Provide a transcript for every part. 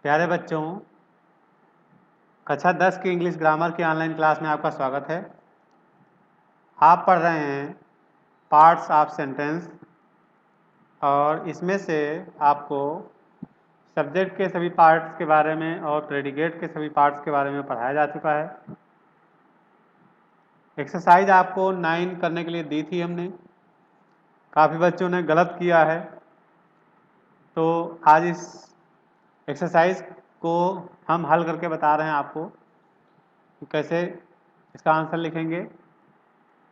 प्यारे बच्चों, कक्षा 10 की इंग्लिश ग्रामर की ऑनलाइन क्लास में आपका स्वागत है। आप पढ़ रहे हैं पार्ट्स ऑफ सेंटेंस और इसमें से आपको सब्जेक्ट के सभी पार्ट्स के बारे में और प्रेडिकेट के सभी पार्ट्स के बारे में पढ़ाया जा चुका है। एक्सरसाइज आपको 9 करने के लिए दी थी हमने, काफ़ी बच्चों ने गलत किया है, तो आज इस एक्सरसाइज को हम हल करके बता रहे हैं आपको कि कैसे इसका आंसर लिखेंगे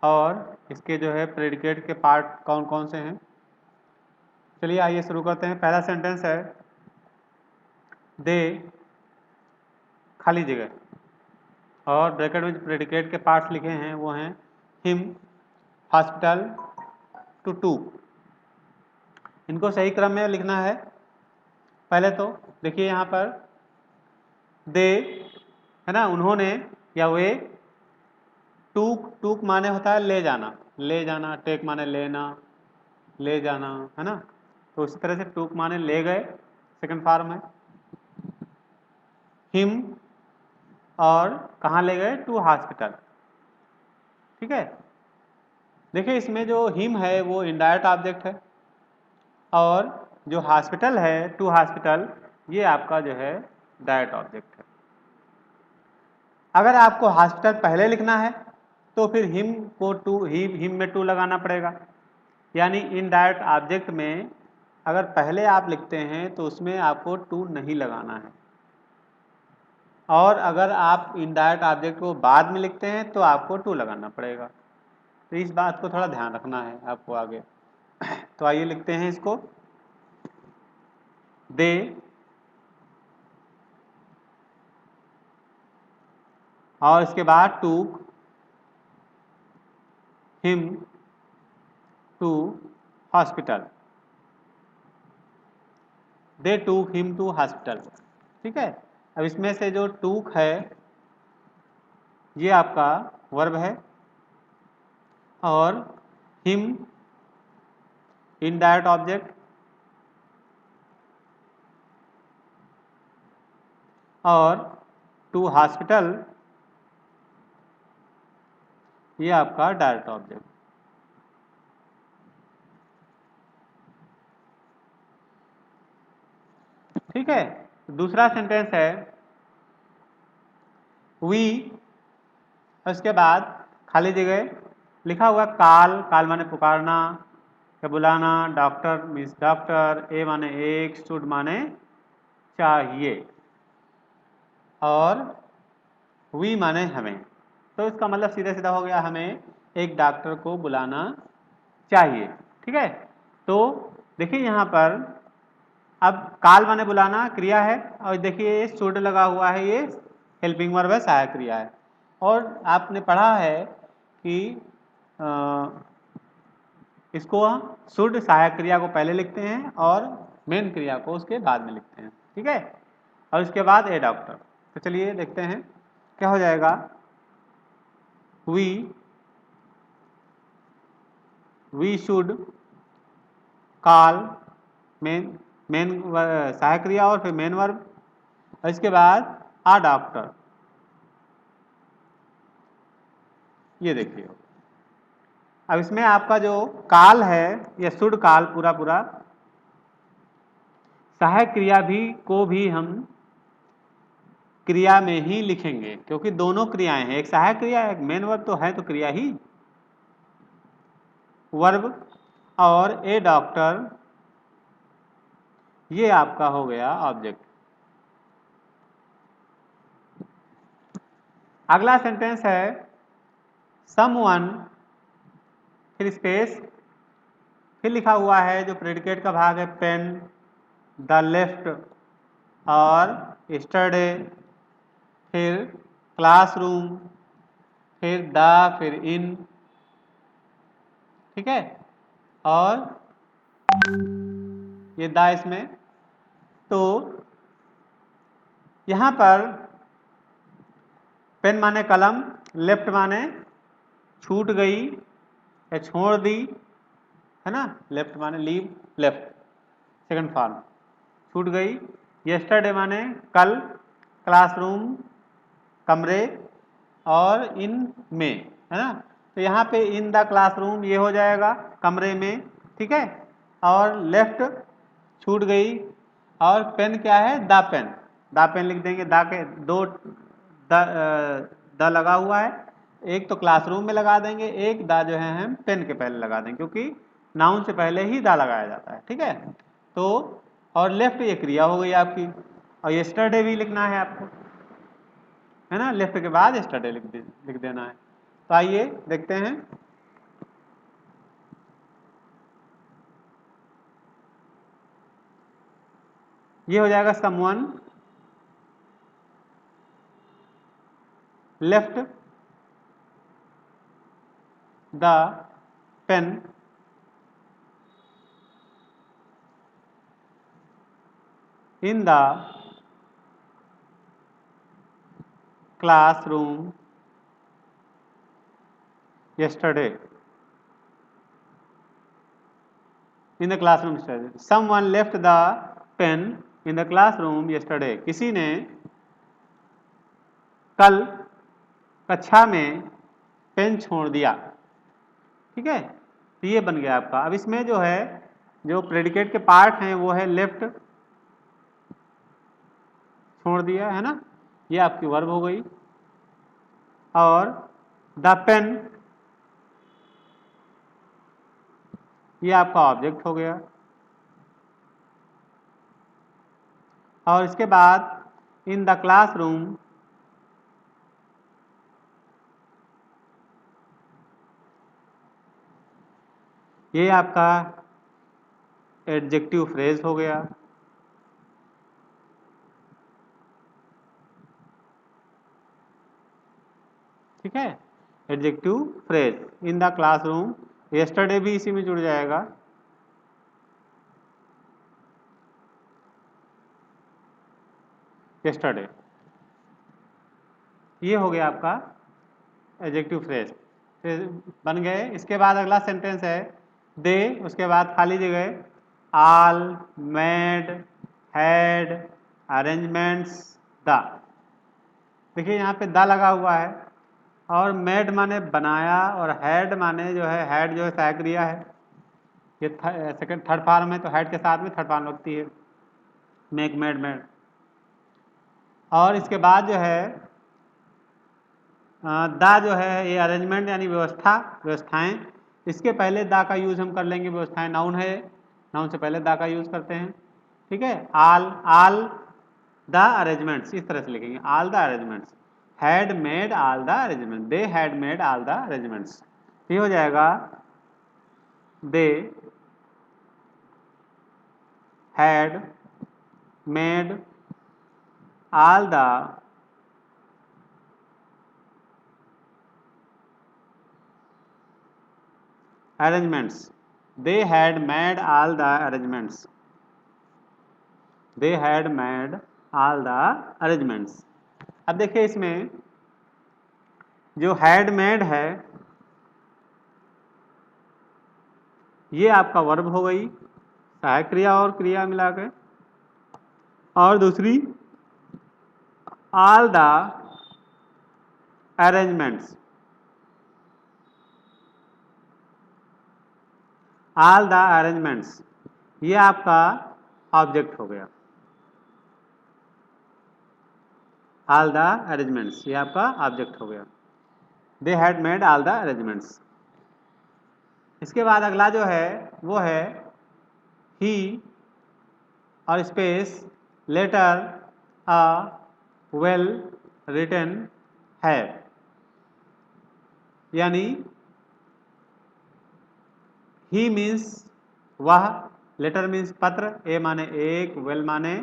और इसके जो है प्रेडिकेट के पार्ट कौन कौन से हैं। चलिए आइए शुरू करते हैं। पहला सेंटेंस है दे खाली जगह और ब्रैकेट में जो प्रेडिकेट के पार्ट्स लिखे हैं वो हैं हिम, हॉस्पिटल, टू। इनको सही क्रम में लिखना है। पहले तो देखिए यहाँ पर दे है ना, उन्होंने या वे। टूक माने होता है ले जाना, टेक माने लेना, ले जाना, है ना। तो इसी तरह से टूक माने ले गए, सेकंड फॉर्म है। हिम और कहाँ ले गए, टू हॉस्पिटल। ठीक है, देखिए इसमें जो हिम है वो इनडायरेक्ट ऑब्जेक्ट है और जो हॉस्पिटल है, टू हॉस्पिटल, ये आपका जो है डायरेक्ट ऑब्जेक्ट है। अगर आपको हॉस्पिटल पहले लिखना है तो फिर हिम को टू, हिम में टू लगाना पड़ेगा, यानी इनडायरेक्ट ऑब्जेक्ट में अगर पहले आप लिखते हैं तो उसमें आपको टू नहीं लगाना है, और अगर आप इनडायरेक्ट ऑब्जेक्ट को बाद में लिखते हैं तो आपको टू लगाना पड़ेगा। तो इस बात को थोड़ा ध्यान रखना है आपको आगे। तो आइए लिखते हैं इसको। दे और इसके बाद टूक हिम टू हॉस्पिटल। दे टूक हिम टू हॉस्पिटल। ठीक है, अब इसमें से जो टूक है ये आपका वर्ब है और हिम इनडायरेक्ट ऑब्जेक्ट और टू हॉस्पिटल ये आपका डायरेक्ट ऑब्जेक्ट। ठीक है, दूसरा सेंटेंस है वी, उसके बाद खाली जगह लिखा हुआ काल माने पुकारना या बुलाना, डॉक्टर मीन्स डॉक्टर, ए माने एक, शुड माने चाहिए, और वी माने हमें। तो इसका मतलब सीधा सीधा हो गया, हमें एक डॉक्टर को बुलाना चाहिए। ठीक है, तो देखिए यहाँ पर अब काल माने बुलाना क्रिया है और देखिए शुड लगा हुआ है, ये हेल्पिंग वर्ब है, सहायक क्रिया है। और आपने पढ़ा है कि इसको शुड सहायक क्रिया को पहले लिखते हैं और मेन क्रिया को उसके बाद में लिखते हैं। ठीक है, और उसके बाद ए डॉक्टर। तो चलिए देखते हैं क्या हो जाएगा। वी शुड कॉल, मेन सहायक क्रिया और फिर मेन वर्ब, और इसके बाद आ डॉक्टर। ये देखिए, अब इसमें आपका जो काल है या शुड काल पूरा पूरा सहायक क्रिया भी हम क्रिया में ही लिखेंगे, क्योंकि दोनों क्रियाएं हैं, एक सहायक क्रिया एक मेन वर्ब, तो है तो क्रिया ही वर्ब, और ए डॉक्टर ये आपका हो गया ऑब्जेक्ट। अगला सेंटेंस है समवन, फिर स्पेस, फिर लिखा हुआ है जो प्रेडिकेट का भाग है पेन, द लेफ्ट और स्टडे, फिर क्लासरूम, फिर द, फिर इन। ठीक है, और ये द इसमें। तो यहां पर पेन माने कलम, लेफ्ट माने छूट गई या छोड़ दी, है ना, लेफ्ट माने लीव, लेफ्ट सेकंड फॉर्म, छूट गई, येस्टरडे माने कल, क्लासरूम कमरे, और इन में, है ना। तो यहाँ पे इन द क्लासरूम ये हो जाएगा कमरे में, ठीक है। और लेफ्ट छूट गई, और पेन क्या है, द पेन, द पेन लिख देंगे। द के दो द लगा हुआ है, एक तो क्लासरूम में लगा देंगे, एक द जो है हम पेन के पहले लगा देंगे, क्योंकि नाउन से पहले ही द लगाया जाता है, ठीक है। तो और लेफ्ट ये क्रिया हो गई आपकी, और येस्टरडे भी लिखना है आपको, है ना। लेफ्ट के बाद येस्टरडे लिख देना है। तो आइए देखते हैं। ये हो जाएगा someone left the pain in the classroom yesterday. In the classroom yesterday. Someone left the pen in the classroom yesterday. किसी ने कल कक्षा में पेन छोड़ दिया, ठीक है। तो ये बन गया आपका। अब इसमें जो है, जो प्रेडिकेट के पार्ट हैं वो है लेफ्ट, छोड़ दिया, है ना, ये आपकी वर्ब हो गई। और द पेन ये आपका ऑब्जेक्ट हो गया। और इसके बाद इन द क्लासरूम ये आपका एडजेक्टिव फ्रेज हो गया। ठीक है, adjective phrase in the classroom. Yesterday भी इसी में जुड़ जाएगा। येस्टरडे ये हो गया आपका एडजेक्टिव फ्रेज, बन गए। इसके बाद अगला सेंटेंस है दे, उसके बाद खाली जगह आल, मेड, हैड, अरेंजमेंट्स, द। देखिए यहाँ पे द लगा हुआ है, और मेड माने बनाया, और हैड माने जो है, हैड जो है सहायक क्रिया है। ये सेकंड थर्ड फॉर्म है, तो हैड के साथ में थर्ड फॉर्म लगती है, मेक, मेड, मेड। और इसके बाद जो है दा जो है ये अरेंजमेंट यानी व्यवस्था, व्यवस्थाएं। इसके पहले दा का यूज हम कर लेंगे, व्यवस्थाएं नाउन है, नाउन से पहले दा का यूज करते हैं, ठीक है। आल द अरेंजमेंट्स, इस तरह से लिखेंगे, all the arrangements, had made all the arrangement, they had made all the arrangements. ये हो जाएगा they had made all the arrangements, they had made all the arrangements, they had made all the arrangements। अब देखिए इसमें जो had made है ये आपका वर्ब हो गई, सहायक क्रिया और क्रिया मिला के। और दूसरी all the arrangements, all the arrangements ये आपका ऑब्जेक्ट हो गया। all the arrangements ये आपका ऑब्जेक्ट हो गया, they had made all the arrangements। इसके बाद अगला जो है वो है ही और space letter a well written है, यानी ही मीन्स वह, लेटर मीन्स पत्र, ए माने एक, वेल माने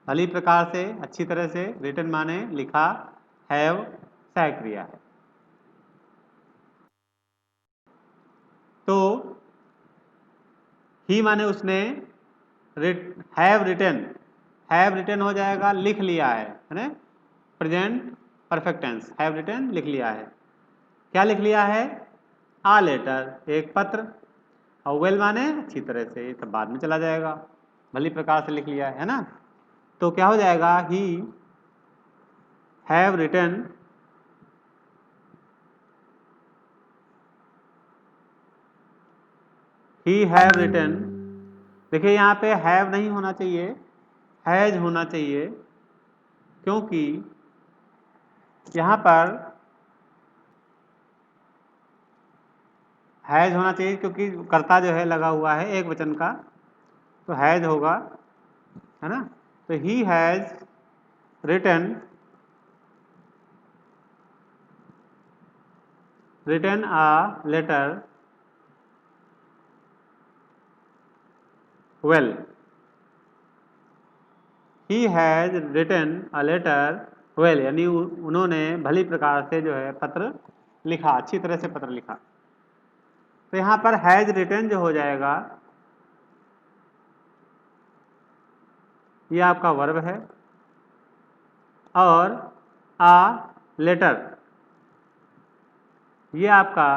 भली प्रकार से, अच्छी तरह से, रिटन माने लिखा, हैव सहायक क्रिया है। तो ही माने उसने, हैव रिटन हो जाएगा लिख लिया है ना, present perfect tense, have written लिख लिया है। क्या लिख लिया है, आ लेटर एक पत्र, और वेल माने अच्छी तरह से, ये सब बाद में चला जाएगा, भली प्रकार से लिख लिया है ना। तो क्या हो जाएगा, ही हैव रिटन देखिए यहाँ पे हैव नहीं होना चाहिए, हैज होना चाहिए, क्योंकि यहाँ पर हैज होना चाहिए क्योंकि कर्ता जो है लगा हुआ है एक वचन का, तो हैज होगा, है ना। तो he has written a letter well. He has written a letter well, यानी उन्होंने भली प्रकार से जो है पत्र लिखा, अच्छी तरह से पत्र लिखा। तो यहाँ पर हैज रिटन जो हो जाएगा, ये आपका वर्ब है, और आ लेटर ये आपका,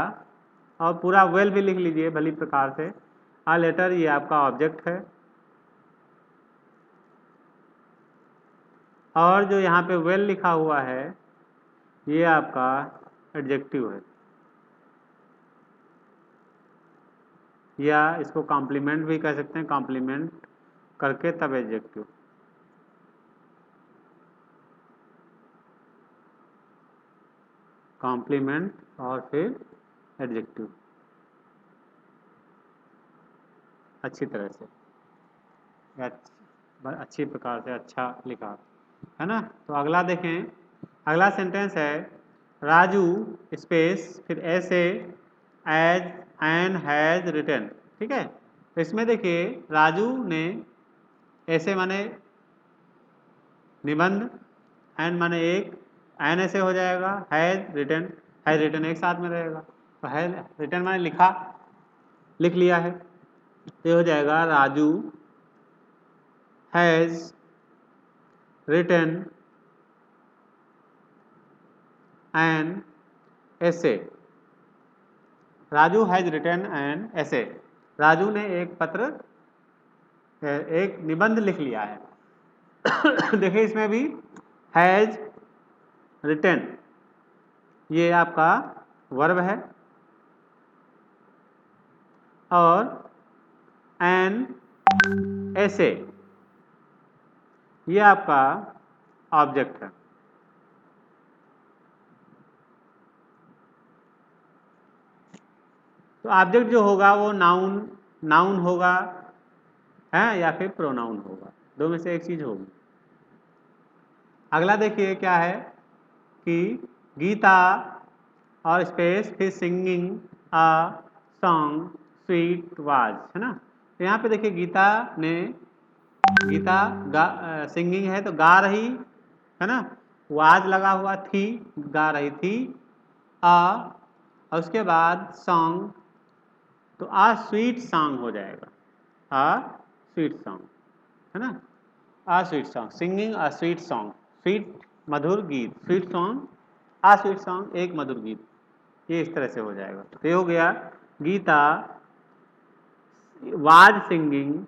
और पूरा वेल भी लिख लीजिए भली प्रकार से, आ लेटर ये आपका ऑब्जेक्ट है, और जो यहाँ पे वेल लिखा हुआ है ये आपका एडजेक्टिव है, या इसको कॉम्प्लीमेंट भी कह सकते हैं, कॉम्प्लीमेंट करके तब एडजेक्टिव। कॉम्प्लीमेंट और फिर एडजेक्टिव अच्छी तरह से, या अच्छी प्रकार से, अच्छा लिखा है ना। तो अगला देखें, अगला सेंटेंस है राजू स्पेस फिर ऐसे एज एंड हैज रिटन, ठीक है। तो इसमें देखिए राजू ने, ऐसे माने निबंध, एंड माने एक, एन ऐसे हो जाएगा, हैज रिटन एक साथ में रहेगा, तो हैज रिटन माने लिखा, लिख लिया है, तो ये हो जाएगा राजू हैज रिटन एन ऐसे। राजू हैज रिटन एन ऐसे, राजू ने एक पत्र, एक निबंध लिख लिया है। देखिए इसमें भी हैज रिटन ये आपका वर्ब है, और एन ऐसे ये आपका ऑब्जेक्ट है। तो ऑब्जेक्ट जो होगा वो नाउन होगा, है, या फिर प्रोनाउन होगा, दो में से एक चीज होगी। अगला देखिए क्या है कि गीता और स्पेस फिर singing a song sweet was, है ना। तो यहाँ पे देखिए गीता सिंगिंग है तो गा रही, है ना, वाज लगा हुआ थी, गा रही थी, और उसके बाद सॉन्ग, तो आ स्वीट सॉन्ग हो जाएगा, आ स्वीट सॉन्ग, है ना, आ sweet song, singing a sweet song, sweet मधुर गीत, स्वीट सॉन्ग, आ स्वीट सॉन्ग एक मधुर गीत, ये इस तरह से हो जाएगा। तो ये हो गया Geeta was singing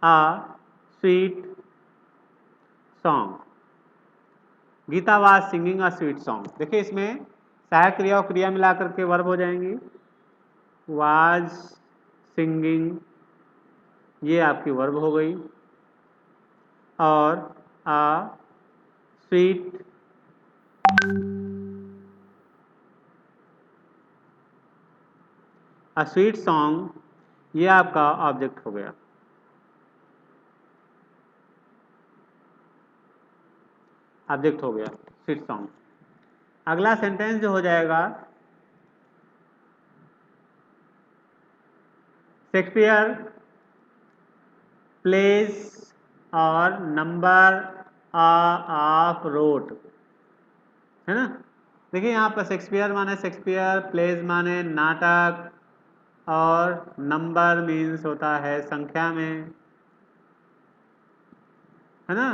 a sweet song, Geeta was singing a sweet song. देखिए इसमें सहायक क्रिया और क्रिया मिलाकर के वर्ब हो जाएंगी, वाज सिंगिंग ये आपकी वर्ब हो गई, और आ स्वीट अ स्वीट सॉन्ग ये आपका ऑब्जेक्ट हो गया। ऑब्जेक्ट हो गया स्वीट सॉन्ग। अगला सेंटेंस जो हो जाएगा, शेक्सपियर प्लेस और नंबर ऑफ रोट, है ना। देखिए यहाँ पर शेक्सपियर माने शेक्सपियर, प्लेस माने नाटक, और नंबर मीन्स होता है संख्या में, है ना,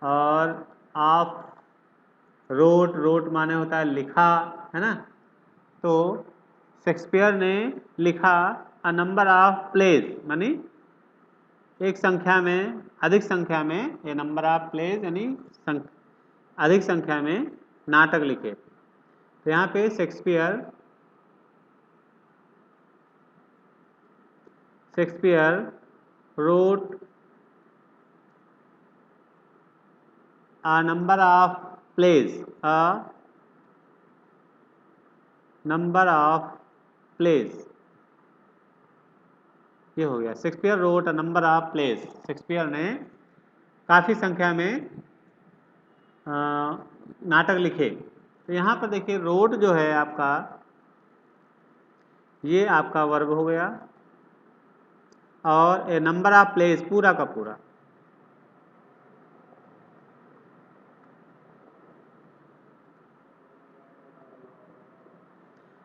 और ऑफ रोट माने होता है लिखा, है ना। तो शेक्सपियर ने लिखा अ नंबर ऑफ प्लेस, मानी एक संख्या में, अधिक संख्या में, ए नंबर ऑफ प्लेज यानी अधिक संख्या में नाटक लिखे। तो यहाँ पे Shakespeare wrote a number of plays, ये हो गया। Shakespeare wrote a number of place, Shakespeare ने काफ़ी संख्या में नाटक लिखे। तो यहाँ पर देखिए रोट जो है आपका, ये आपका वर्ब हो गया, और ए नंबर ऑफ प्लेस पूरा का पूरा,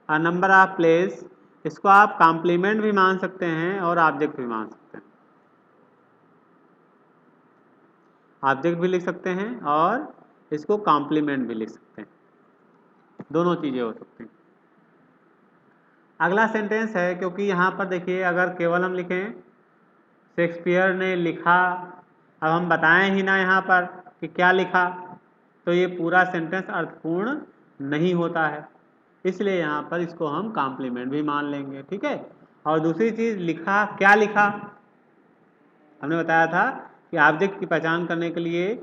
अ नंबर ऑफ प्लेस, इसको आप कॉम्प्लीमेंट भी मान सकते हैं और ऑब्जेक्ट भी मान सकते हैं। ऑब्जेक्ट भी लिख सकते हैं और इसको कॉम्प्लीमेंट भी लिख सकते हैं, दोनों चीज़ें हो सकती हैं। अगला सेंटेंस है, क्योंकि यहाँ पर देखिए अगर केवल हम लिखें शेक्सपियर ने लिखा, अब हम बताएं ही ना यहाँ पर कि क्या लिखा, तो ये पूरा सेंटेंस अर्थपूर्ण नहीं होता है। इसलिए यहाँ पर इसको हम कॉम्प्लीमेंट भी मान लेंगे, ठीक है। और दूसरी चीज़, लिखा, क्या लिखा, हमने बताया था कि ऑब्जेक्ट की पहचान करने के लिए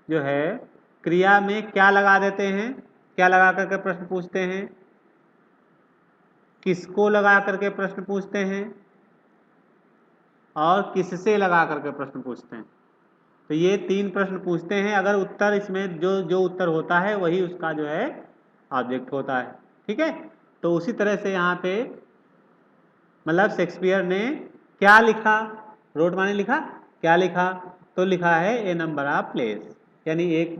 जो है क्रिया में क्या लगा देते हैं, क्या लगा करके प्रश्न पूछते हैं, किसको लगा करके प्रश्न पूछते हैं, और किससे लगा करके प्रश्न पूछते हैं। तो ये 3 प्रश्न पूछते हैं, अगर उत्तर इसमें जो उत्तर होता है वही उसका जो है ऑब्जेक्ट होता है, ठीक है। तो उसी तरह से यहाँ पे मतलब शेक्सपियर ने क्या लिखा, रोट माने लिखा, क्या लिखा, तो लिखा है ए नंबर ऑफ प्लेस, यानी एक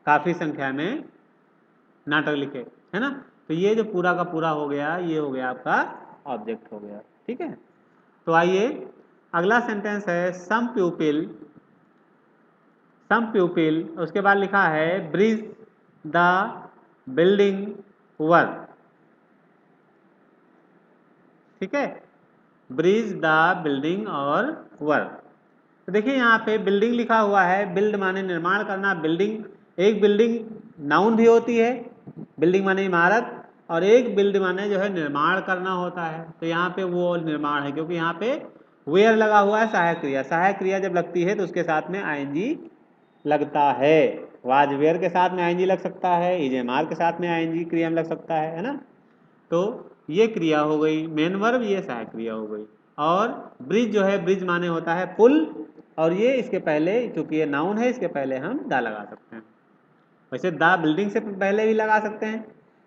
काफ़ी संख्या में नाटक लिखे, है ना। तो ये जो पूरा का पूरा हो गया, ये हो गया आपका ऑब्जेक्ट हो गया, ठीक है। तो आइए अगला सेंटेंस है सम प्यूपिल, उसके बाद लिखा है ब्रिज द बिल्डिंग वर्क, ठीक है, ब्रिज द बिल्डिंग और वर्क। तो देखिए यहाँ पे बिल्डिंग लिखा हुआ है, बिल्ड माने निर्माण करना, बिल्डिंग, एक बिल्डिंग नाउन भी होती है, बिल्डिंग माने इमारत, और एक बिल्ड माने जो है निर्माण करना होता है। तो यहाँ पे वो निर्माण है, क्योंकि यहाँ पे वेयर लगा हुआ है, सहायक क्रिया, सहायक क्रिया जब लगती है तो उसके साथ में आईएनजी लगता है। वाज वेयर के साथ में आईएनजी लग सकता है, इज एम आर के साथ में आईएनजी क्रिया में लग सकता है ना। तो ये क्रिया हो गई मेन वर्ब, ये सहायक क्रिया हो गई। और ब्रिज जो है, ब्रिज माने होता है पुल, और ये इसके पहले, चूंकि ये नाउन है, इसके पहले हम दा लगा सकते हैं। वैसे दा बिल्डिंग से पहले भी लगा सकते हैं,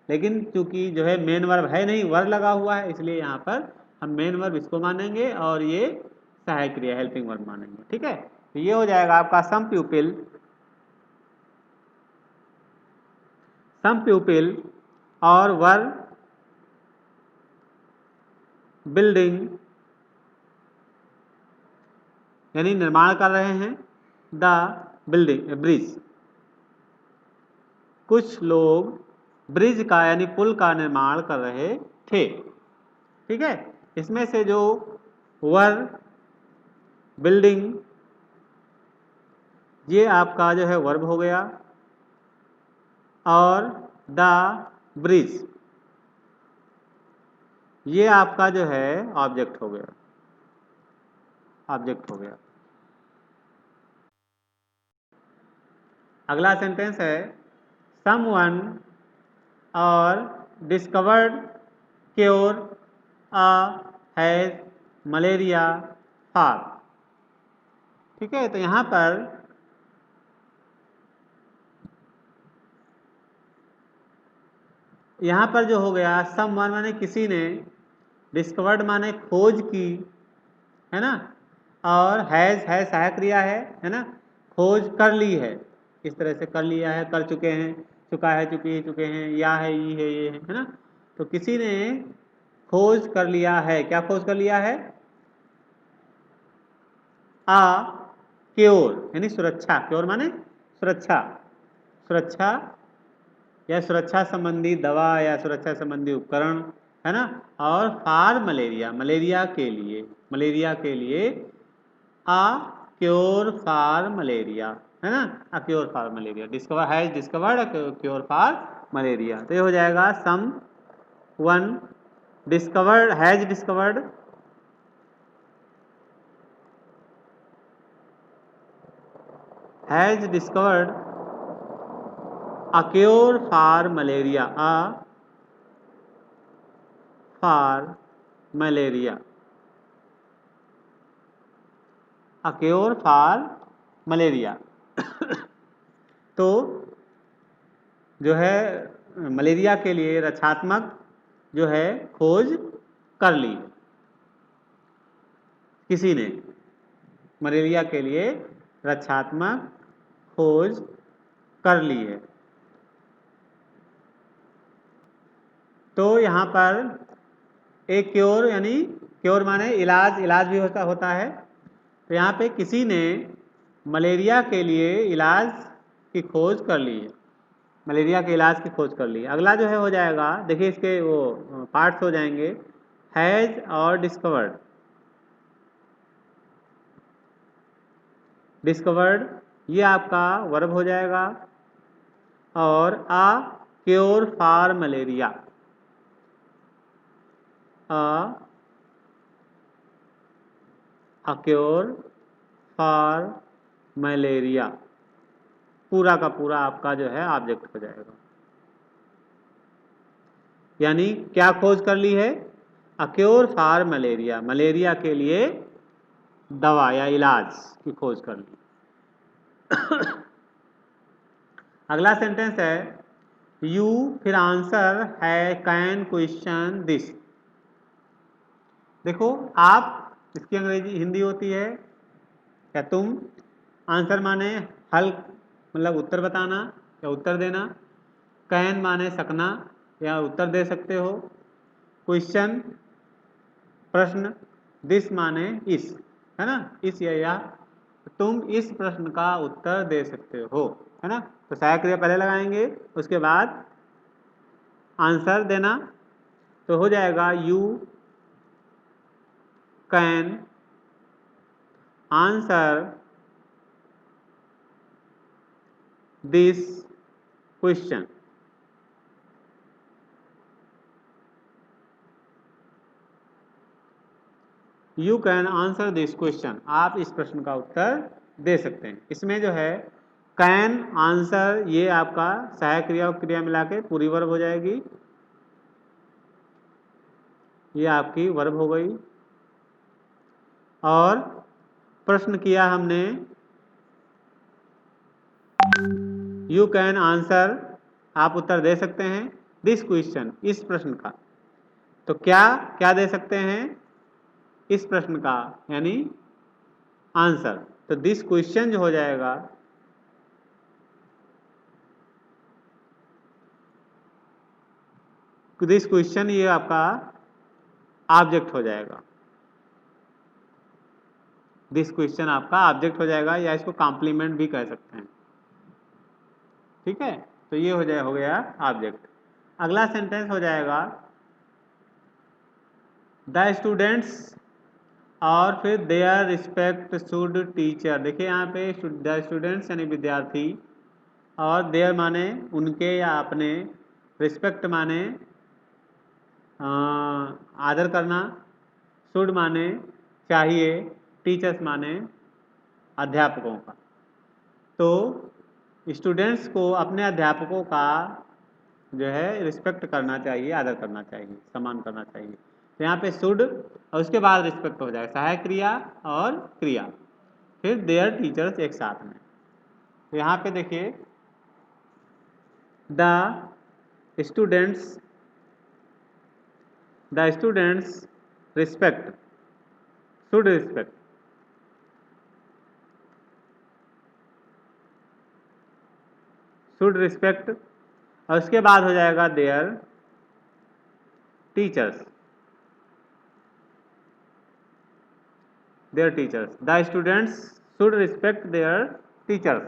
लेकिन चूंकि जो है मेन वर्ब है नहीं, वर्ब लगा हुआ है, इसलिए यहाँ पर हम मेन वर्ब इसको मानेंगे और ये सहायक क्रिया हेल्पिंग वर्ब मानेंगे, ठीक है। तो ये हो जाएगा आपका सम प्यूपिल और वर्ब बिल्डिंग यानी निर्माण कर रहे हैं, द बिल्डिंग ब्रिज, कुछ लोग ब्रिज का यानी पुल का निर्माण कर रहे थे, ठीक है। इसमें से जो वर्ब बिल्डिंग, ये आपका जो है वर्ब हो गया, और द ब्रिज ये आपका जो है ऑब्जेक्ट हो गया, ऑब्जेक्ट हो गया। अगला सेंटेंस है समवन और discovered cure has malaria for, ठीक है। तो यहाँ पर जो हो गया समवन माने किसी ने, डिस्कवर्ड माने खोज की, है ना, और हैज है सहायक क्रिया है ना, खोज कर ली है, इस तरह से कर लिया है, कर चुके हैं, चुका है, चुकी है, चुके हैं, या है, ये है, ये है ना। तो किसी ने खोज कर लिया है, क्या खोज कर लिया है, आ क्योर यानी सुरक्षा, क्योर माने सुरक्षा, सुरक्षा या सुरक्षा संबंधी दवा या सुरक्षा संबंधी उपकरण, है ना। और फॉर मलेरिया, मलेरिया के लिए, मलेरिया के लिए a cure for malaria, है ना, a cure for malaria, discover has discovered a cure for malaria। तो ये हो जाएगा सम one discovered has discovered a cure for malaria, for malaria, a cure for malaria। तो जो है मलेरिया के लिए रक्षात्मक जो है खोज कर ली किसी ने, मलेरिया के लिए रक्षात्मक खोज कर ली है। तो यहाँ पर एक क्योर यानी क्योर माने इलाज, इलाज भी होता है। तो यहाँ पे किसी ने मलेरिया के लिए इलाज की खोज कर ली है, मलेरिया के इलाज की खोज कर ली। अगला जो है हो जाएगा, देखिए इसके वो पार्ट्स हो जाएंगे, हैज और डिस्कवर्ड। डिस्कवर्ड ये आपका वर्ब हो जाएगा, और a cure for malaria, a cure for malaria पूरा का पूरा आपका जो है ऑब्जेक्ट हो जाएगा। यानी क्या खोज कर ली है, a cure for malaria, malaria के लिए दवा या इलाज की खोज कर ली। अगला सेंटेंस है यू फिर आंसर है कैन क्वेश्चन दिस। देखो आप, इसकी अंग्रेजी हिंदी होती है या तुम, आंसर माने हल मतलब उत्तर बताना या उत्तर देना, कैन माने सकना या उत्तर दे सकते हो, क्वेश्चन प्रश्न, दिस माने इस, है ना, इस या तुम इस प्रश्न का उत्तर दे सकते हो, है ना। तो सहायक क्रिया पहले लगाएंगे, उसके बाद आंसर देना। तो हो जाएगा you can answer this question. You can answer this question, आप इस प्रश्न का उत्तर दे सकते हैं। इसमें जो है कैन आंसर ये आपका सहायक क्रिया और क्रिया मिला के पूरी वर्ब हो जाएगी, ये आपकी वर्ब हो गई। और प्रश्न किया हमने यू कैन आंसर, आप उत्तर दे सकते हैं, दिस क्वेश्चन इस प्रश्न का। तो क्या क्या दे सकते हैं, इस प्रश्न का यानी आंसर। तो दिस क्वेश्चन जो हो जाएगा, दिस क्वेश्चन ये आपका ऑब्जेक्ट हो जाएगा, दिस क्वेश्चन आपका ऑब्जेक्ट हो जाएगा, या इसको कॉम्प्लीमेंट भी कह सकते हैं, ठीक है। तो ये हो गया ऑब्जेक्ट। अगला सेंटेंस हो जाएगा द स्टूडेंट्स और फिर देयर रिस्पेक्ट शुड टीचर। देखिए यहाँ पे द स्टूडेंट्स यानी विद्यार्थी, और देयर माने उनके या अपने, रिस्पेक्ट माने आदर करना, शुड माने चाहिए, टीचर्स माने अध्यापकों का। तो स्टूडेंट्स को अपने अध्यापकों का जो है रिस्पेक्ट करना चाहिए, आदर करना चाहिए, सम्मान करना चाहिए। तो यहाँ पे शुड और उसके बाद रिस्पेक्ट हो जाएगा, सहायक क्रिया और क्रिया, फिर देयर टीचर्स एक साथ में। तो यहाँ पे देखिए the students respect, should respect, should respect, और उसके बाद हो जाएगा there teachers, there teachers. The students should respect there teachers,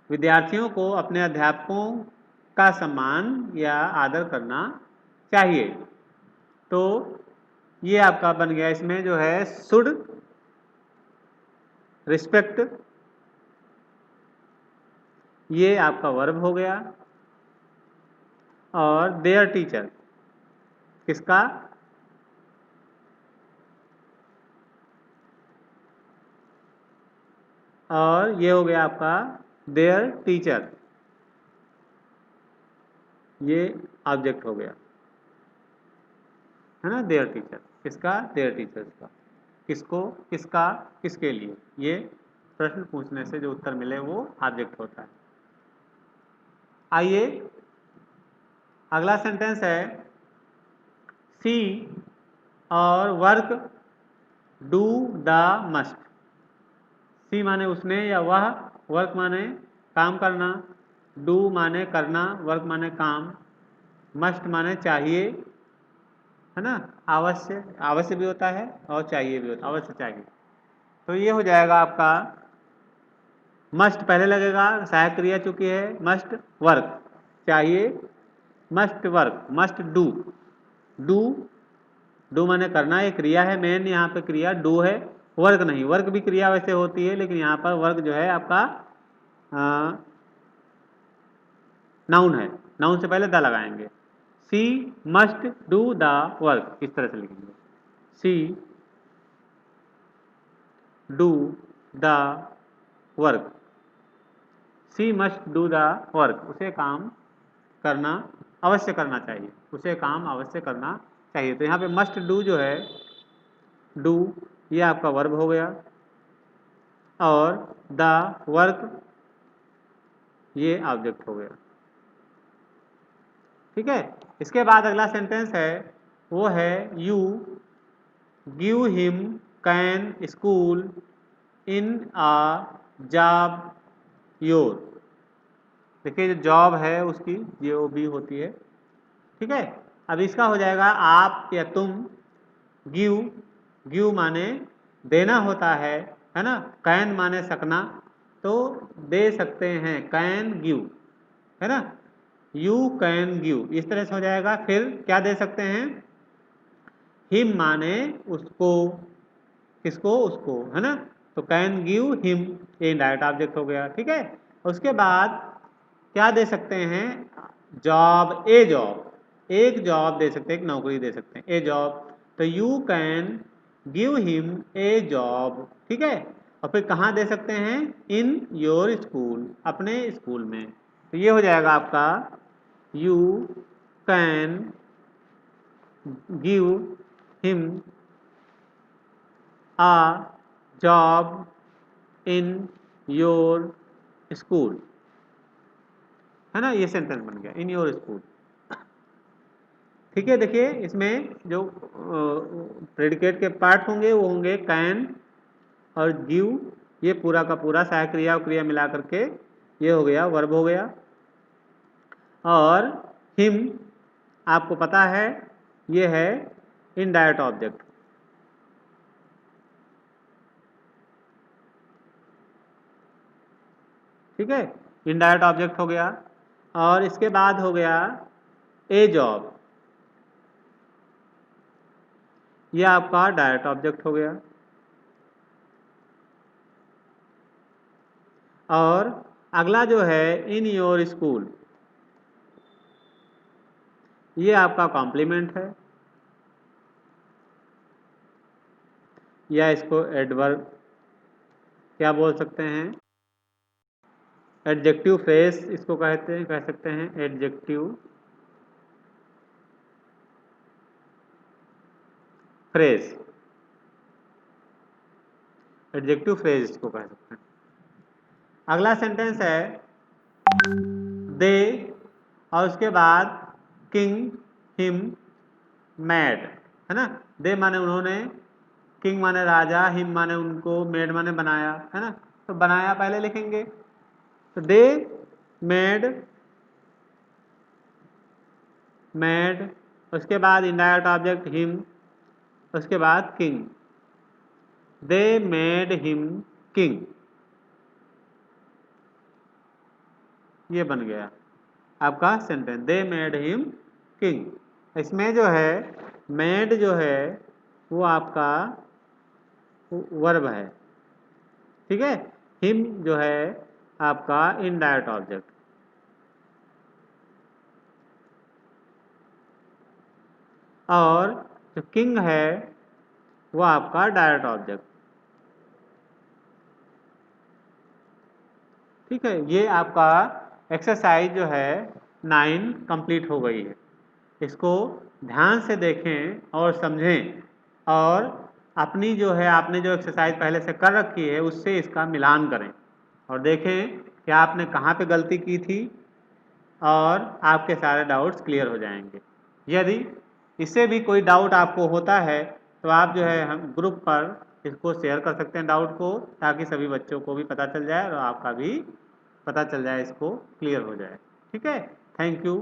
विद्यार्थियों को अपने अध्यापकों का सम्मान या आदर करना चाहिए। तो ये आपका बन गया, इसमें जो है शुड रिस्पेक्ट ये आपका वर्ब हो गया, और देयर टीचर किसका, और ये हो गया आपका देयर टीचर, ये ऑब्जेक्ट हो गया, है ना। देयर टीचर किसका, देयर टीचर्स का, किसको, किसका, किसके लिए, ये प्रश्न पूछने से जो उत्तर मिले वो ऑब्जेक्ट होता है। आइए अगला सेंटेंस है, सी और वर्क डू द मस्ट। सी माने उसने या वह, वर्क माने काम करना, डू माने करना, वर्क माने काम, मस्ट माने चाहिए, है ना। अवश्य, अवश्य भी होता है और चाहिए भी होता है, अवश्य चाहिए। तो ये हो जाएगा आपका मस्ट पहले लगेगा, सहायक क्रिया चूंकि है, मस्ट वर्क चाहिए, must work, must do, do, do माने करना, ये क्रिया है, मेन यहाँ पे क्रिया डू है, वर्क नहीं। वर्क भी क्रिया वैसे होती है, लेकिन यहाँ पर वर्क जो है आपका नाउन है, नाउन से पहले द लगाएंगे। She must do the work, इस तरह से लिखेंगे, she do the work, she must do the work, उसे काम करना अवश्य करना चाहिए, उसे काम अवश्य करना चाहिए। तो यहाँ पे मस्ट डू जो है, डू ये आपका वर्ब हो गया, और द वर्क ये ऑब्जेक्ट हो गया, ठीक है। इसके बाद अगला सेंटेंस है, वो है you give him can school in a job your. देखिए जो जॉब है उसकी जो भी होती है, ठीक है। अब इसका हो जाएगा आप या तुम, गिव, गिव माने देना होता है ना। कैन माने सकना, तो दे सकते हैं, कैन गिव, है ना। यू कैन गिव, इस तरह से हो जाएगा। फिर क्या दे सकते हैं, हिम माने उसको, किसको, उसको, है ना। तो कैन गिव हिम, ये इनडायरेक्ट ऑब्जेक्ट हो गया, ठीक है। उसके बाद क्या दे सकते हैं, जॉब, ए जॉब, एक जॉब दे सकते हैं, एक नौकरी दे सकते हैं, ए जॉब। तो you can give him a job, ठीक है। और फिर कहाँ दे सकते हैं, इन योर स्कूल, अपने स्कूल में। तो ये हो जाएगा आपका you can give him a job in your school, है ना। ये सेंटेंस बन गया, इन योर स्कूल, ठीक है। देखिए इसमें जो प्रेडिकेट के पार्ट होंगे वो होंगे कैन और गिव, ये पूरा का पूरा सहायक क्रिया और क्रिया मिला करके ये हो गया, वर्ब हो गया। और हिम आपको पता है ये है इनडायरेक्ट ऑब्जेक्ट, ठीक है, इनडायरेक्ट ऑब्जेक्ट हो गया। और इसके बाद हो गया ए जॉब, ये आपका डायरेक्ट ऑब्जेक्ट हो गया। और अगला जो है इन योर स्कूल, ये आपका कॉम्प्लीमेंट है, या इसको एडवर्ब क्या बोल सकते हैं, एडजेक्टिव फ्रेज इसको कहते हैं, कह सकते हैं एडजेक्टिव फ्रेज, एडजेक्टिव फ्रेज इसको कह सकते हैं। अगला सेंटेंस है दे, और उसके बाद किंग हिम मैड, है ना। दे माने उन्होंने, किंग माने राजा, हिम माने उनको, मेड माने बनाया, है ना। तो बनाया पहले लिखेंगे, तो दे मेड, मेड, उसके बाद इनडायरेक्ट ऑब्जेक्ट हिम, उसके बाद king, they made him king, ये बन गया आपका sentence, they made him king. इसमें जो है मेड जो है वो आपका वर्ब है, ठीक है, हिम जो है आपका इनडायरेक्ट ऑब्जेक्ट, और जो किंग है वो आपका डायरेक्ट ऑब्जेक्ट। ठीक है, ये आपका एक्सरसाइज जो है 9 कंप्लीट हो गई है। इसको ध्यान से देखें और समझें, और अपनी जो है आपने जो एक्सरसाइज पहले से कर रखी है उससे इसका मिलान करें और देखें कि आपने कहाँ पे गलती की थी, और आपके सारे डाउट्स क्लियर हो जाएंगे। यदि इससे भी कोई डाउट आपको होता है तो आप जो है हम ग्रुप पर इसको शेयर कर सकते हैं डाउट को, ताकि सभी बच्चों को भी पता चल जाए और आपका भी पता चल जाए, इसको क्लियर हो जाए। ठीक है, थैंक यू।